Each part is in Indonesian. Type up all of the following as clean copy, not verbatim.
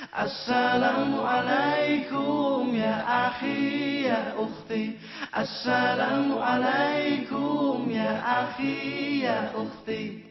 Assalamualaikum ya akhi ya ukhti. Assalamualaikum ya akhi ya ukhti.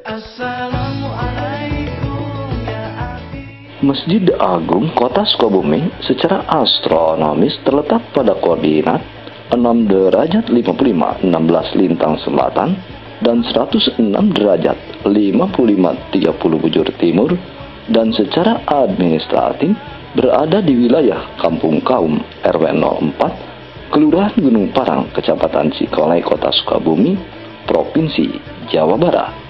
Assalamualaikum ya akhi. Masjid Agung Kota Sukabumi secara astronomis terletak pada koordinat 6 derajat 55 16 lintang selatan dan 106 derajat 55 30 bujur timur, dan secara administratif berada di wilayah Kampung Kaum RW 04, Kelurahan Gunung Parang, Kecamatan Cikolai, Kota Sukabumi, Provinsi Jawa Barat.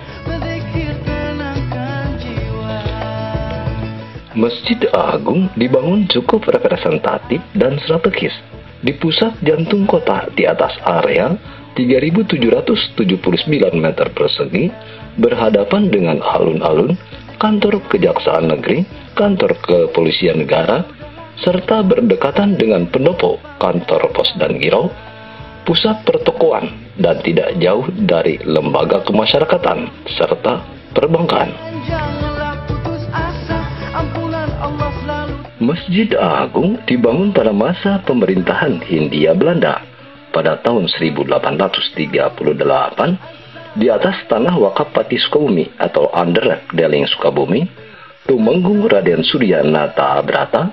Masjid Agung dibangun cukup representatif dan strategis di pusat jantung kota di atas area 3.779 meter persegi, berhadapan dengan alun-alun, kantor Kejaksaan Negeri, kantor Kepolisian Negara, serta berdekatan dengan pendopo, kantor pos dan giro, pusat pertokoan, dan tidak jauh dari lembaga kemasyarakatan serta perbankan. Masjid Agung dibangun pada masa pemerintahan Hindia Belanda pada tahun 1838 di atas tanah wakaf Pati Sukabumi atau Anderlecht Deling Sukabumi, Tumenggung Raden Surya Nata Brata,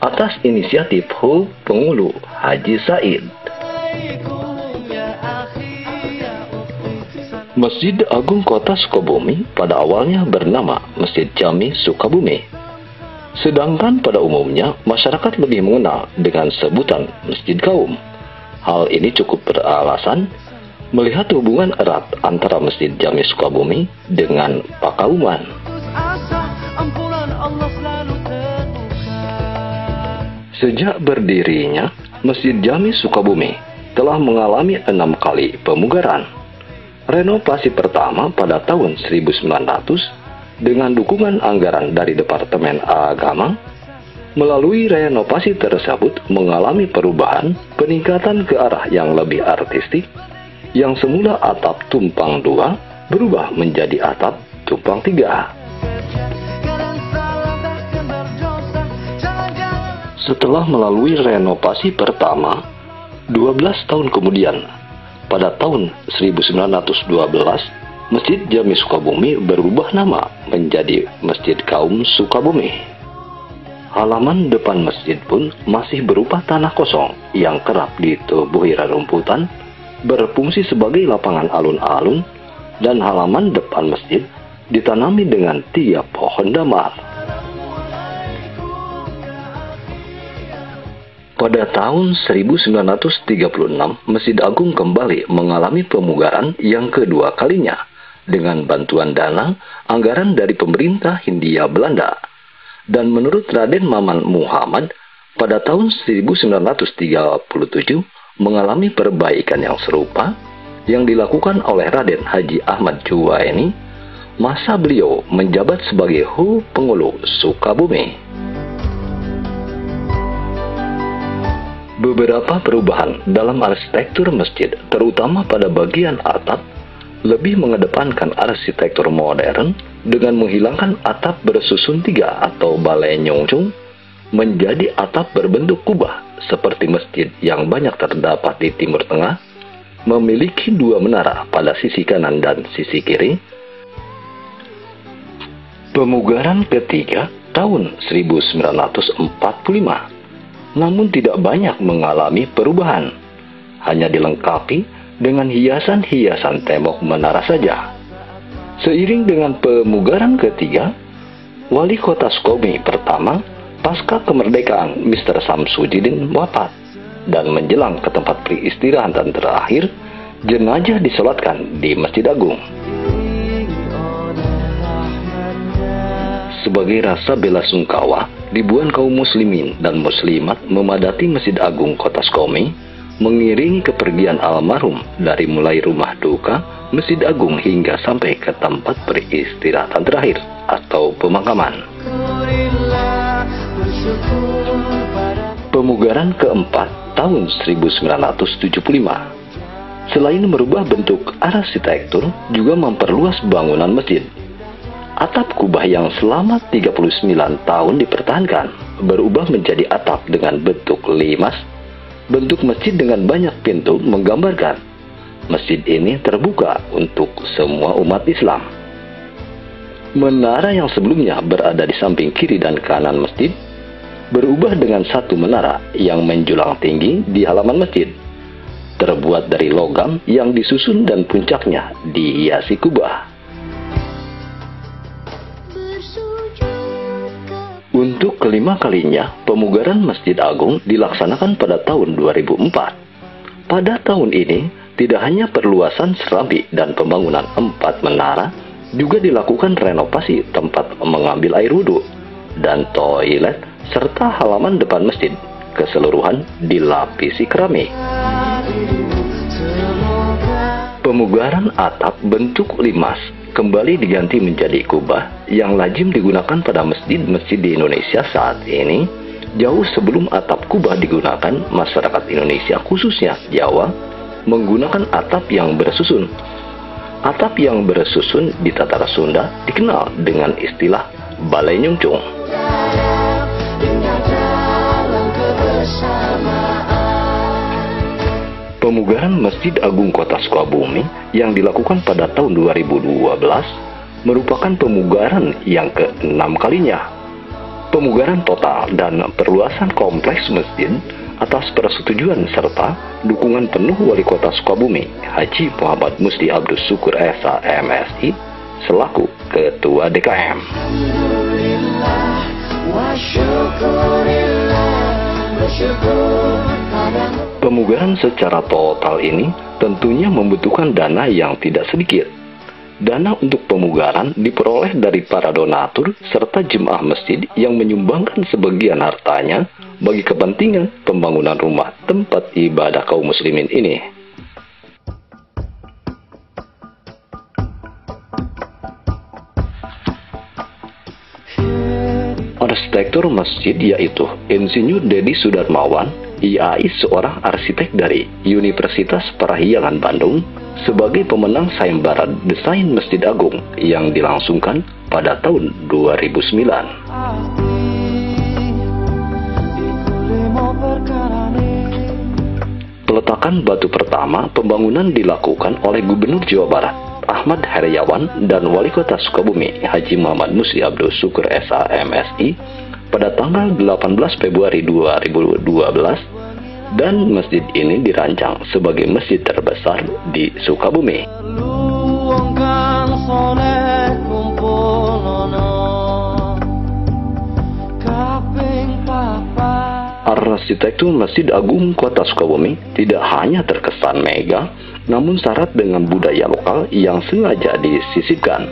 atas inisiatif Hu Pengulu Haji Said. Masjid Agung Kota Sukabumi pada awalnya bernama Masjid Jami Sukabumi. Sedangkan pada umumnya masyarakat lebih mengenal dengan sebutan Masjid Kaum. Hal ini cukup beralasan melihat hubungan erat antara Masjid Jami Sukabumi dengan Pakauman. Sejak berdirinya, Masjid Jami Sukabumi telah mengalami 6 kali pemugaran. Renovasi pertama pada tahun 1900 dengan dukungan anggaran dari Departemen Agama. Melalui renovasi tersebut mengalami perubahan peningkatan ke arah yang lebih artistik, yang semula atap tumpang 2 berubah menjadi atap tumpang 3. Setelah melalui renovasi pertama, 12 tahun kemudian, pada tahun 1912, Masjid Jami Sukabumi berubah nama menjadi Masjid Kaum Sukabumi. Halaman depan masjid pun masih berupa tanah kosong yang kerap ditubuhi rerumputan, berfungsi sebagai lapangan alun-alun, dan halaman depan masjid ditanami dengan tiap pohon damar. Pada tahun 1936, Masjid Agung kembali mengalami pemugaran yang kedua kalinya dengan bantuan dana anggaran dari pemerintah Hindia Belanda. Dan menurut Raden Maman Muhammad, pada tahun 1937 mengalami perbaikan yang serupa yang dilakukan oleh Raden Haji Ahmad Juwaini masa beliau menjabat sebagai Hu Pengulu Sukabumi. Beberapa perubahan dalam arsitektur masjid, terutama pada bagian atap, lebih mengedepankan arsitektur modern dengan menghilangkan atap bersusun 3 atau balai nyongcung menjadi atap berbentuk kubah seperti masjid yang banyak terdapat di Timur Tengah, memiliki 2 menara pada sisi kanan dan sisi kiri. Pemugaran ketiga tahun 1945, namun tidak banyak mengalami perubahan, hanya dilengkapi dengan hiasan-hiasan tembok menara saja. Seiring dengan pemugaran ketiga, Wali Kota Sukabumi pertama pasca kemerdekaan Mr. Samsudin wafat, dan menjelang ke tempat peristirahatan terakhir, jenazah disolatkan di Masjid Agung. Sebagai rasa bela sungkawa, ribuan kaum muslimin dan muslimat memadati Masjid Agung Kota Sukabumi, mengiringi kepergian almarhum dari mulai rumah duka Masjid Agung hingga sampai ke tempat peristirahatan terakhir atau pemakaman. Pemugaran keempat tahun 1975. Selain merubah bentuk arsitektur, juga memperluas bangunan masjid. Atap kubah yang selama 39 tahun dipertahankan berubah menjadi atap dengan bentuk limas. Bentuk masjid dengan banyak pintu menggambarkan masjid ini terbuka untuk semua umat Islam. Menara yang sebelumnya berada di samping kiri dan kanan masjid berubah dengan satu menara yang menjulang tinggi di halaman masjid, terbuat dari logam yang disusun dan puncaknya dihiasi kubah. Untuk kelima kalinya, pemugaran Masjid Agung dilaksanakan pada tahun 2004. Pada tahun ini, tidak hanya perluasan serambi dan pembangunan 4 menara, juga dilakukan renovasi tempat mengambil air wudhu dan toilet, serta halaman depan masjid keseluruhan dilapisi keramik. Pemugaran atap bentuk limas kembali diganti menjadi kubah yang lazim digunakan pada masjid-masjid di Indonesia saat ini. Jauh sebelum atap kubah digunakan, masyarakat Indonesia khususnya Jawa menggunakan atap yang bersusun. Atap yang bersusun di tataran Sunda dikenal dengan istilah balai nyungcung. Pemugaran Masjid Agung Kota Sukabumi yang dilakukan pada tahun 2012 merupakan pemugaran yang ke-6 kalinya. Pemugaran total dan perluasan kompleks masjid atas persetujuan serta dukungan penuh Wali Kota Sukabumi, Haji Muhammad Musti Abdus Syukur SH MSI, selaku Ketua DKM. Pemugaran secara total ini tentunya membutuhkan dana yang tidak sedikit. Dana untuk pemugaran diperoleh dari para donatur serta jemaah masjid yang menyumbangkan sebagian hartanya bagi kepentingan pembangunan rumah tempat ibadah kaum muslimin ini. Arsitektur masjid yaitu Insinyur Dedi Sudarmawan, IAI, seorang arsitek dari Universitas Parahyangan Bandung, sebagai pemenang sayembara desain Masjid Agung yang dilangsungkan pada tahun 2009. Peletakan batu pertama pembangunan dilakukan oleh Gubernur Jawa Barat Ahmad Heriawan dan Wali Kota Sukabumi Haji Muhammad Musti Abdus Syukur SH MSI pada tanggal 18 Februari 2012, dan masjid ini dirancang sebagai masjid terbesar di Sukabumi. Arsitektur Masjid Agung Kota Sukabumi tidak hanya terkesan megah, namun syarat dengan budaya lokal yang sengaja disisipkan.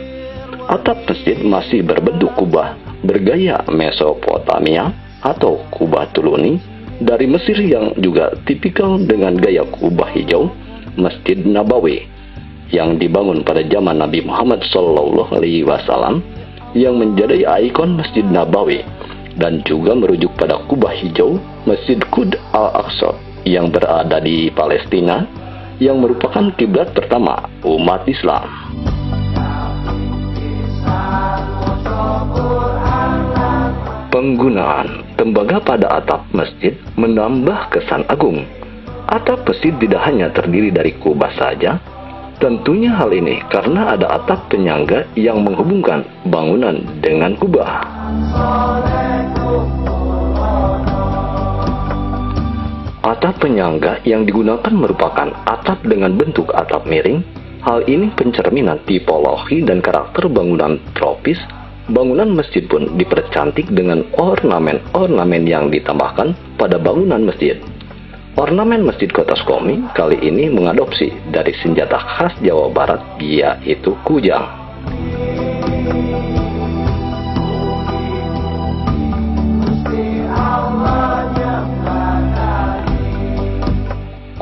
Atap masjid masih berbentuk kubah bergaya Mesopotamia atau kubah Tuluni dari Mesir yang juga tipikal dengan gaya kubah hijau Masjid Nabawi yang dibangun pada zaman Nabi Muhammad SAW, yang menjadi ikon Masjid Nabawi, dan juga merujuk pada kubah hijau Masjid Quds Al-Aqsa yang berada di Palestina, yang merupakan kiblat pertama umat Islam. Penggunaan tembaga pada atap masjid menambah kesan agung. Atap masjid tidak hanya terdiri dari kubah saja. Tentunya hal ini karena ada atap penyangga yang menghubungkan bangunan dengan kubah. Atap penyangga yang digunakan merupakan atap dengan bentuk atap miring. Hal ini pencerminan tipologi dan karakter bangunan tropis. Bangunan masjid pun dipercantik dengan ornamen-ornamen yang ditambahkan pada bangunan masjid. Ornamen Masjid Kota Sukabumi kali ini mengadopsi dari senjata khas Jawa Barat, yaitu kujang.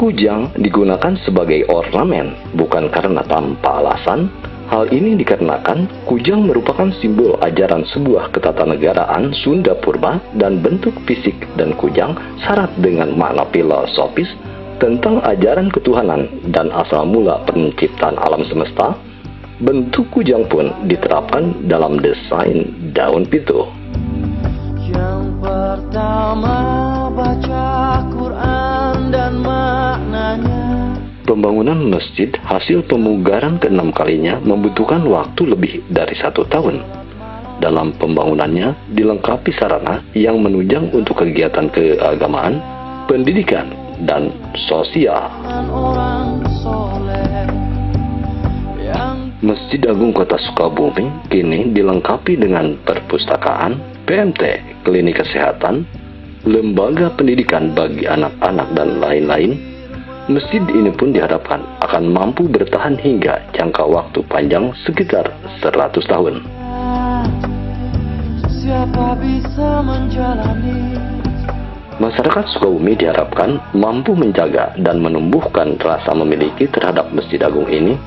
Kujang digunakan sebagai ornamen, bukan karena tanpa alasan. Hal ini dikarenakan kujang merupakan simbol ajaran sebuah ketatanegaraan Sunda Purba dan bentuk fisik dan kujang syarat dengan makna filosofis tentang ajaran ketuhanan dan asal mula penciptaan alam semesta. Bentuk kujang pun diterapkan dalam desain daun pitu. Yang pertama baca Quran dan maknanya. Pembangunan masjid hasil pemugaran ke-6 kalinya membutuhkan waktu lebih dari 1 tahun. Dalam pembangunannya dilengkapi sarana yang menunjang untuk kegiatan keagamaan, pendidikan, dan sosial. Masjid Agung Kota Sukabumi kini dilengkapi dengan perpustakaan, PMT, klinik kesehatan, lembaga pendidikan bagi anak-anak, dan lain-lain. Masjid ini pun diharapkan akan mampu bertahan hingga jangka waktu panjang sekitar 100 tahun. Siapa bisa menjalani? Masyarakat Sukabumi diharapkan mampu menjaga dan menumbuhkan rasa memiliki terhadap Masjid Agung ini,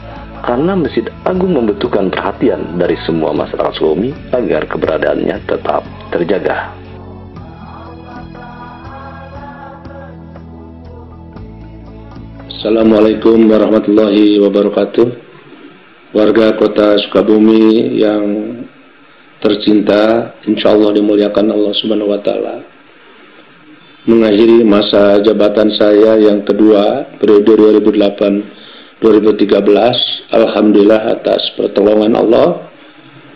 karena Masjid Agung membutuhkan perhatian dari semua masyarakat Sukabumi agar keberadaannya tetap terjaga. Assalamualaikum warahmatullahi wabarakatuh. Warga kota Sukabumi yang tercinta, insya Allah dimuliakan Allah Subhanahu wa Ta'ala. Mengakhiri masa jabatan saya yang kedua, periode 2008-2013, alhamdulillah atas pertolongan Allah,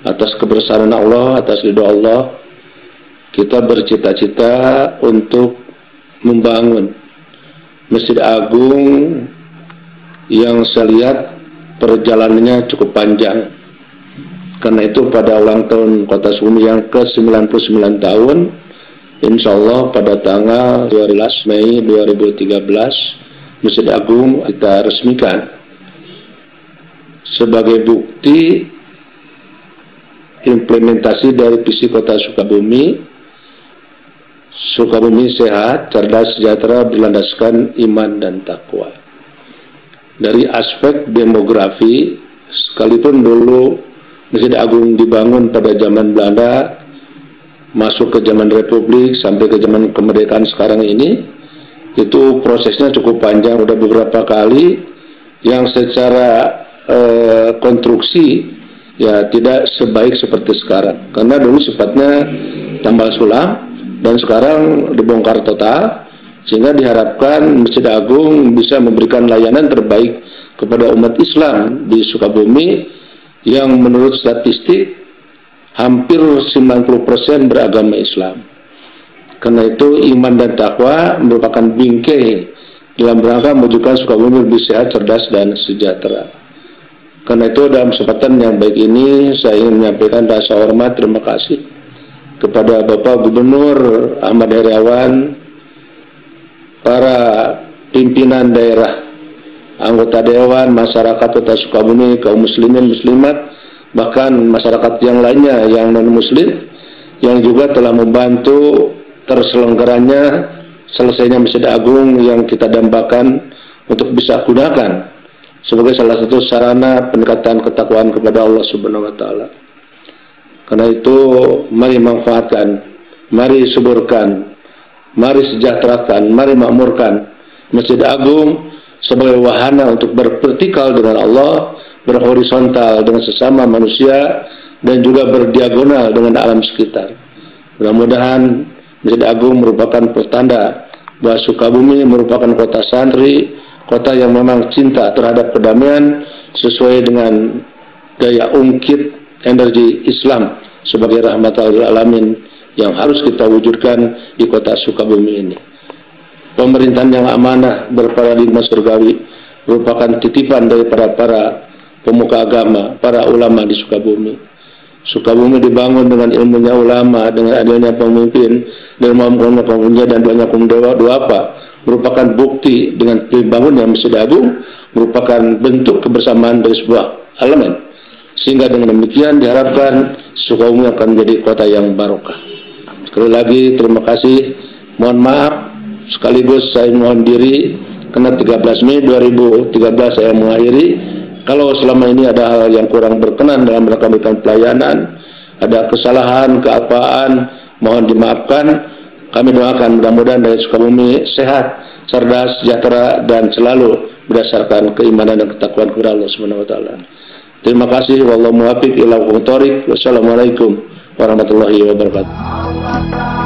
atas kebesaran Allah, atas ridho Allah, kita bercita-cita untuk membangun Masjid Agung yang saya lihat perjalanannya cukup panjang. Karena itu pada ulang tahun Kota Sukabumi yang ke-99 tahun, insya Allah pada tanggal 12 Mei 2013, Masjid Agung kita resmikan. Sebagai bukti implementasi dari visi Kota Sukabumi, Sukabumi sehat, cerdas, sejahtera, berlandaskan iman dan takwa. Dari aspek demografi, sekalipun dulu Masjid Agung dibangun pada zaman Belanda, masuk ke zaman Republik, sampai ke zaman kemerdekaan sekarang ini, itu prosesnya cukup panjang, udah beberapa kali, yang secara konstruksi ya tidak sebaik seperti sekarang. Karena dulu sifatnya tambal sulam, dan sekarang dibongkar total, sehingga diharapkan Masjid Agung bisa memberikan layanan terbaik kepada umat Islam di Sukabumi yang menurut statistik hampir 90% beragama Islam. Karena itu iman dan takwa merupakan bingkai dalam rangka mewujudkan Sukabumi lebih sehat, cerdas, dan sejahtera. Karena itu dalam kesempatan yang baik ini saya ingin menyampaikan rasa hormat, terima kasih kepada Bapak Gubernur Ahmad Heriawan, para pimpinan daerah, anggota dewan, masyarakat Kota Sukabumi, kaum muslimin, muslimat, bahkan masyarakat yang lainnya yang non-muslim, yang juga telah membantu terselenggaranya selesainya Masjid Agung yang kita dambakan untuk bisa gunakan sebagai salah satu sarana pendekatan ketakwaan kepada Allah Subhanahu wa Ta'ala. Karena itu mari manfaatkan, mari suburkan, mari sejahterakan, mari makmurkan Masjid Agung sebagai wahana untuk bervertikal dengan Allah, berhorizontal dengan sesama manusia, dan juga berdiagonal dengan alam sekitar. Mudah-mudahan Masjid Agung merupakan pertanda bahwa Sukabumi merupakan kota santri, kota yang memang cinta terhadap kedamaian sesuai dengan daya ungkit energi Islam sebagai rahmatul alamin yang harus kita wujudkan di kota Sukabumi ini. Pemerintahan yang amanah berparadigma surgawi merupakan titipan dari para pemuka agama, para ulama di Sukabumi. Sukabumi dibangun dengan ilmunya ulama, dengan adanya pemimpin, dan mampunya penghuni dan doanya kaum duafa, merupakan bukti dengan dibangunnya Masjid Agung, merupakan bentuk kebersamaan dari sebuah elemen. Sehingga dengan demikian diharapkan Sukabumi akan menjadi kota yang barokah. Sekali lagi terima kasih, mohon maaf, sekaligus saya mohon diri karena 13 Mei 2013 saya mengakhiri. Kalau selama ini ada hal yang kurang berkenan dalam melakukan pelayanan, ada kesalahan, keapaan, mohon dimaafkan. Kami doakan mudah-mudahan dari Sukabumi sehat, cerdas, sejahtera, dan selalu berdasarkan keimanan dan ketakwaan kepada Allah Subhanahu wa taala. Terima kasih. Wallahu muwaffiq ila aqwamit thoriq. Wassalamualaikum warahmatullahi wabarakatuh.